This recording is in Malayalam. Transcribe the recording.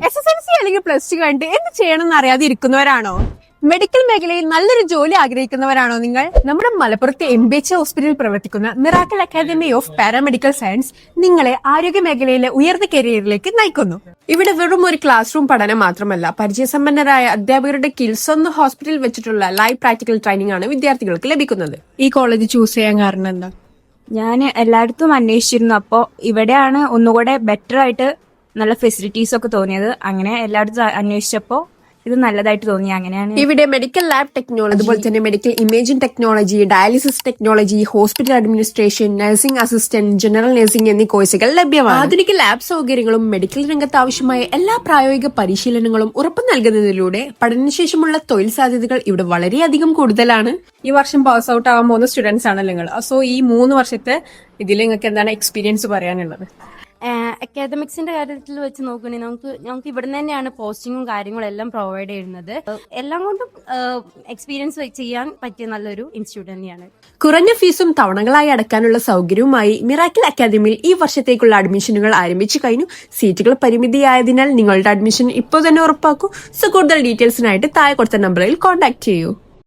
SSLC അല്ലെങ്കിൽ പ്ലസ് ടു കഴിഞ്ഞിട്ട് എന്ത് ചെയ്യണമെന്ന് അറിയാതെ ഇരിക്കുന്നവരാണോ? മെഡിക്കൽ മേഖലയിൽ നല്ലൊരു ജോലി ആഗ്രഹിക്കുന്നവരാണോ നിങ്ങൾ? നമ്മുടെ മലപ്പുറത്തെ MBH ഹോസ്പിറ്റലിൽ പ്രവർത്തിക്കുന്ന miracle academy of paramedical science നിങ്ങളെ ആരോഗ്യ മേഖലയിലെ ഉയർന്ന കരിയറിലേക്ക് നയിക്കുന്നു. ഇവിടെ വെറും ഒരു ക്ലാസ് റൂം പഠനം മാത്രമല്ല, പരിചയസമ്പന്നരായ അധ്യാപകരുടെ കീഴിൽ സ്വന്തം ഹോസ്പിറ്റലിൽ വെച്ചിട്ടുള്ള ലൈവ് പ്രാക്ടിക്കൽ ട്രെയിനിങ് ആണ് വിദ്യാർത്ഥികൾക്ക് ലഭിക്കുന്നത്. ഈ കോളേജ് ചൂസ് ചെയ്യാൻ കാരണം എന്താ? ഞാൻ എല്ലായിടത്തും അന്വേഷിച്ചിരുന്നു. അപ്പോൾ ഇവിടെയാണ് ഒന്നുകൂടെ ബെറ്റർ ആയിട്ട് നല്ല ഫെസിലിറ്റീസ് ഒക്കെ തോന്നിയത്. അങ്ങനെ എല്ലായിടത്തും അന്വേഷിച്ചപ്പോൾ ഇത് നല്ലതായിട്ട് തോന്നി. അങ്ങനെയാണ് ഇവിടെ മെഡിക്കൽ ലാബ് ടെക്നോളജി, അതുപോലെ തന്നെ medical imaging technology, dialysis technology, hospital administration, nursing assistant, general nursing എന്നീ കോഴ്സുകൾ ലഭ്യമാണ്. ആധുനിക ലാബ് സൗകര്യങ്ങളും മെഡിക്കൽ രംഗത്ത് ആവശ്യമായ എല്ലാ പ്രായോഗിക പരിശീലനങ്ങളും ഉറപ്പു നൽകുന്നതിലൂടെ പഠനശേഷമുള്ള തൊഴിൽ സാധ്യതകൾ ഇവിടെ വളരെയധികം കൂടുതലാണ്. ഈ വർഷം പാസ് ഔട്ട് ആവാൻ പോകുന്ന സ്റ്റുഡൻസ് ആണ് നിങ്ങൾ. സോ ഈ 3 വർഷത്തെ ഇതിൽ നിങ്ങൾക്ക് എന്താണ് എക്സ്പീരിയൻസ് പറയാനുള്ളത്? അക്കാദമിക്സിന്റെ കാര്യത്തിൽ വെച്ച് നോക്കുകയാണെങ്കിൽ ഞങ്ങൾക്ക് ഇവിടെ തന്നെയാണ് പോസ്റ്റിങ്ങും കാര്യങ്ങളും എല്ലാം പ്രൊവൈഡ് ചെയ്യുന്നത്. എല്ലാം കൊണ്ടും എക്സ്പീരിയൻസ് ചെയ്യാൻ പറ്റിയ നല്ലൊരു ഇൻസ്റ്റിറ്റ്യൂട്ട് തന്നെയാണ്. കുറഞ്ഞ ഫീസും തവണകളായി അടക്കാനുള്ള സൗകര്യവുമായി മിറാക്കിൾ അക്കാദമിയിൽ ഈ വർഷത്തേക്കുള്ള അഡ്മിഷനുകൾ ആരംഭിച്ചു കഴിഞ്ഞു. സീറ്റുകൾ പരിമിതിയായതിനാൽ നിങ്ങളുടെ അഡ്മിഷൻ ഇപ്പോൾ തന്നെ ഉറപ്പാക്കൂ. സോ കൂടുതൽ ഡീറ്റെയിൽസിനായിട്ട് താഴെ കൊടുത്ത നമ്പറിൽ കോൺടാക്ട് ചെയ്യൂ.